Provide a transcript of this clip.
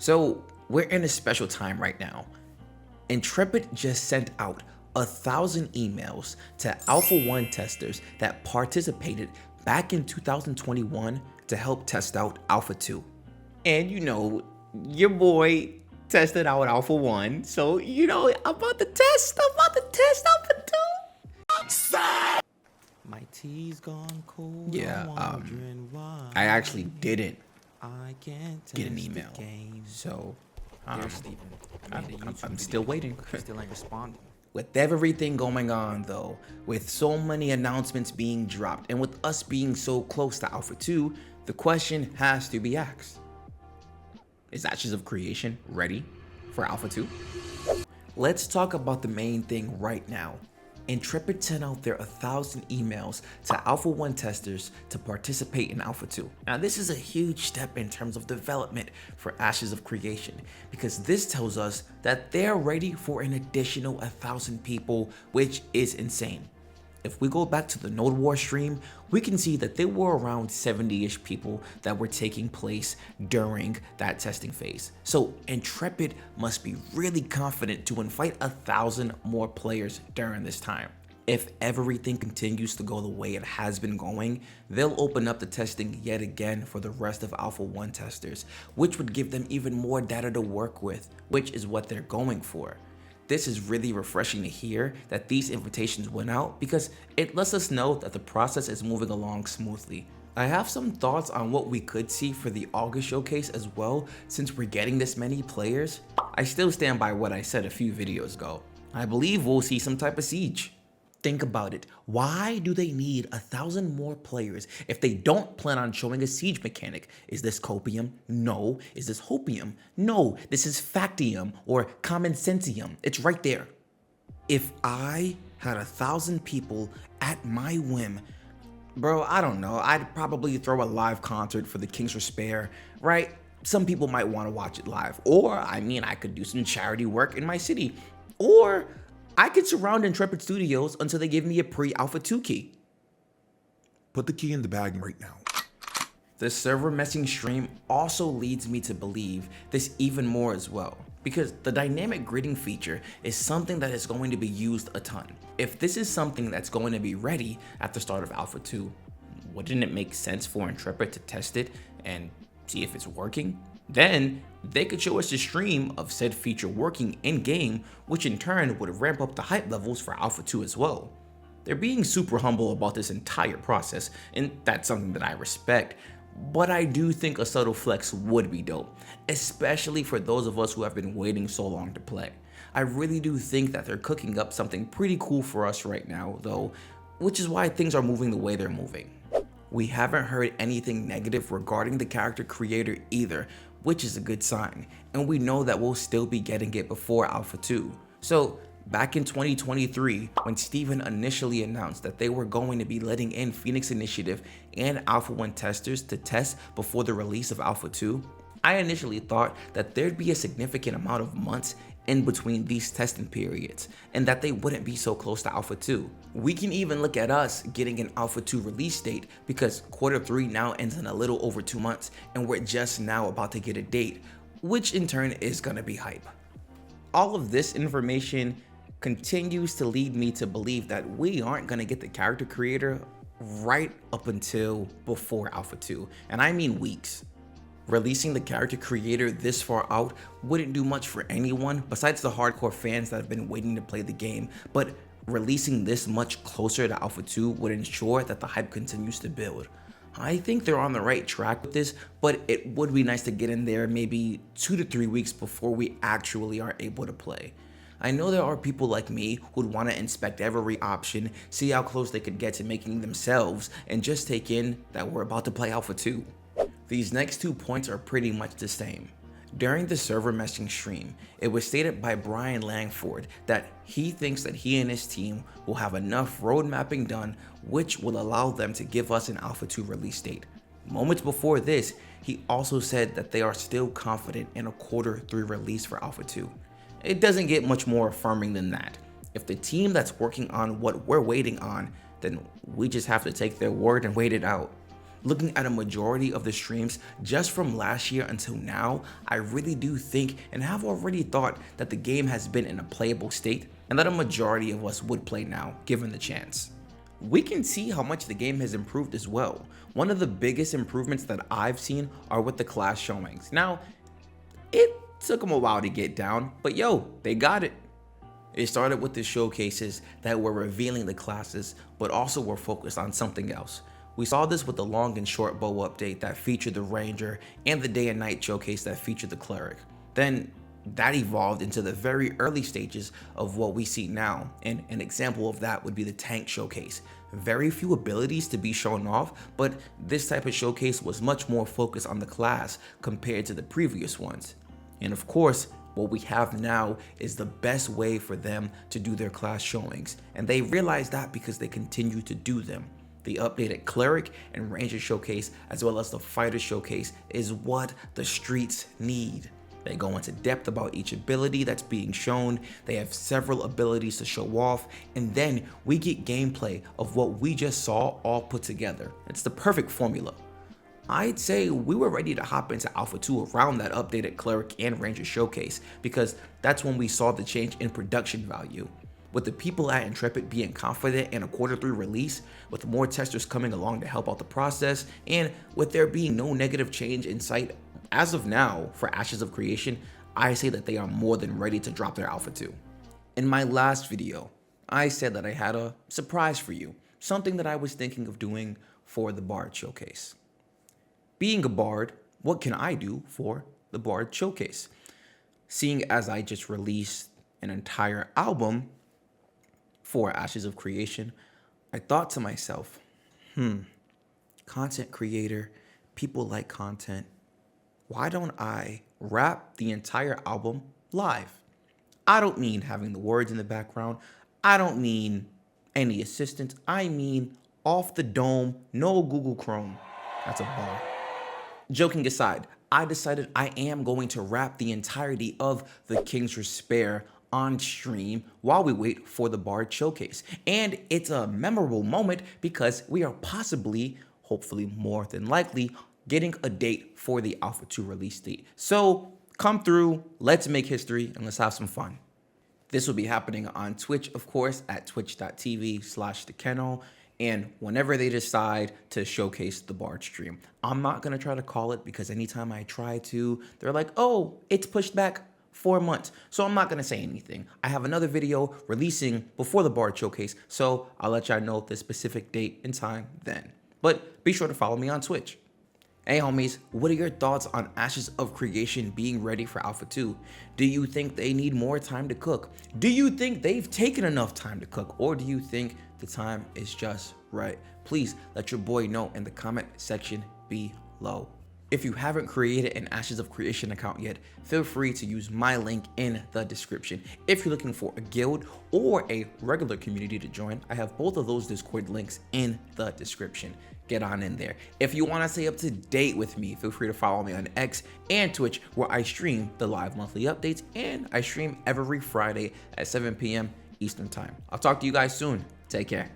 So we're in a special time right now. Intrepid just sent out 1,000 emails to Alpha 1 testers that participated back in 2021 to help test out Alpha 2. And you know, your boy tested out Alpha 1, so you know, I'm about to test Alpha 2. My tea's gone cold. Yeah, I actually didn't get an email, so I'm still waiting. Still ain't responding. With everything going on though, with so many announcements being dropped, and with us being so close to Alpha 2, the question has to be asked. Is Ashes of Creation ready for Alpha 2? Let's talk about the main thing right now. Intrepid sent out their 1,000 emails to Alpha 1 testers to participate in Alpha 2. Now this is a huge step in terms of development for Ashes of Creation, because this tells us that they're ready for an additional 1,000 people, which is insane. If we go back to the Node War stream, we can see that there were around 70-ish people that were taking place during that testing phase. So Intrepid must be really confident to invite 1,000 more players during this time. If everything continues to go the way it has been going, they'll open up the testing yet again for the rest of Alpha 1 testers, which would give them even more data to work with, which is what they're going for. This is really refreshing to hear that these invitations went out, because it lets us know that the process is moving along smoothly. I have some thoughts on what we could see for the August showcase as well, since we're getting this many players. I still stand by what I said a few videos ago. I believe we'll see some type of siege. Think about it. Why do they need 1,000 more players if they don't plan on showing a siege mechanic? Is this copium? No. Is this hopium? No. This is factium or common sensium. It's right there. If I had 1,000 people at my whim, bro, I don't know. I'd probably throw a live concert for the Kings for Spare, right? Some people might want to watch it live. Or, I mean, I could do some charity work in my city. Or I could surround Intrepid Studios until they give me a pre-Alpha 2 key. Put the key in the bag right now. The server messing stream also leads me to believe this even more as well, because the dynamic gridding feature is something that is going to be used a ton. If this is something that's going to be ready at the start of Alpha 2, wouldn't it make sense for Intrepid to test it and see if it's working? Then they could show us a stream of said feature working in-game, which in turn would ramp up the hype levels for Alpha 2 as well. They're being super humble about this entire process, and that's something that I respect, but I do think a subtle flex would be dope, especially for those of us who have been waiting so long to play. I really do think that they're cooking up something pretty cool for us right now though, which is why things are moving the way they're moving. We haven't heard anything negative regarding the character creator either, which is a good sign, and we know that we'll still be getting it before Alpha 2. So back in 2023, when Steven initially announced that they were going to be letting in Phoenix Initiative and Alpha 1 testers to test before the release of Alpha 2, I initially thought that there'd be a significant amount of months in between these testing periods, and that they wouldn't be so close to Alpha 2. We can even look at us getting an Alpha 2 release date, because Q3 now ends in a little over 2 months, and we're just now about to get a date, which in turn is gonna be hype. All of this information continues to lead me to believe that we aren't gonna get the character creator right up until before Alpha 2, and I mean weeks. Releasing the character creator this far out wouldn't do much for anyone besides the hardcore fans that have been waiting to play the game, but releasing this much closer to Alpha 2 would ensure that the hype continues to build. I think they're on the right track with this, but it would be nice to get in there maybe 2 to 3 weeks before we actually are able to play. I know there are people like me who'd want to inspect every option, see how close they could get to making themselves, and just take in that we're about to play Alpha 2. These next 2 points are pretty much the same. During the server meshing stream, it was stated by Brian Langford that he thinks that he and his team will have enough road mapping done, which will allow them to give us an Alpha 2 release date. Moments before this, he also said that they are still confident in a Q3 release for Alpha 2. It doesn't get much more affirming than that. If the team that's working on what we're waiting on, then we just have to take their word and wait it out. Looking at a majority of the streams just from last year until now, I really do think and have already thought that the game has been in a playable state and that a majority of us would play now, given the chance. We can see how much the game has improved as well. One of the biggest improvements that I've seen are with the class showings. Now, it took them a while to get down, but yo, they got it. It started with the showcases that were revealing the classes, but also were focused on something else. We saw this with the long and short bow update that featured the Ranger and the day and night showcase that featured the Cleric. Then that evolved into the very early stages of what we see now, and an example of that would be the tank showcase. Very few abilities to be shown off, but this type of showcase was much more focused on the class compared to the previous ones. And of course, what we have now is the best way for them to do their class showings, and they realize that because they continue to do them. The updated Cleric and Ranger showcase, as well as the Fighter showcase, is what the streets need. They go into depth about each ability that's being shown, they have several abilities to show off, and then we get gameplay of what we just saw all put together. It's the perfect formula. I'd say we were ready to hop into Alpha 2 around that updated Cleric and Ranger showcase, because that's when we saw the change in production value. With the people at Intrepid being confident in a Q3 release, with more testers coming along to help out the process, and with there being no negative change in sight as of now for Ashes of Creation, I say that they are more than ready to drop their Alpha 2. In my last video, I said that I had a surprise for you, something that I was thinking of doing for the Bard showcase. Being a Bard, what can I do for the Bard showcase? Seeing as I just released an entire album for Ashes of Creation, I thought to myself, content creator, people like content, why don't I rap the entire album live? I don't mean having the words in the background, I don't mean any assistance, I mean off the dome, no Google Chrome. That's a bar. Joking aside, I decided I am going to rap the entirety of The King's Despair on stream while we wait for the Bard showcase. And it's a memorable moment because we are possibly, hopefully more than likely, getting a date for the Alpha 2 release date. So come through, let's make history, and let's have some fun. This will be happening on Twitch, of course, at twitch.tv/SticQeno, and whenever they decide to showcase the Bard stream. I'm not gonna try to call it because anytime I try to, they're like, oh, it's pushed back 4 months. So I'm not gonna say anything. I have another video releasing before the Bard showcase, so I'll let y'all know the specific date and time then. But be sure to follow me on Twitch. Hey homies, what are your thoughts on Ashes of Creation being ready for Alpha 2? Do you think they need more time to cook? Do you think they've taken enough time to cook? Or do you think the time is just right? Please let your boy know in the comment section below. If you haven't created an Ashes of Creation account yet, feel free to use my link in the description. If you're looking for a guild or a regular community to join, I have both of those Discord links in the description. Get on in there. If you want to stay up to date with me, feel free to follow me on X and Twitch, where I stream the live monthly updates, and I stream every Friday at 7 p.m. Eastern Time. I'll talk to you guys soon. Take care.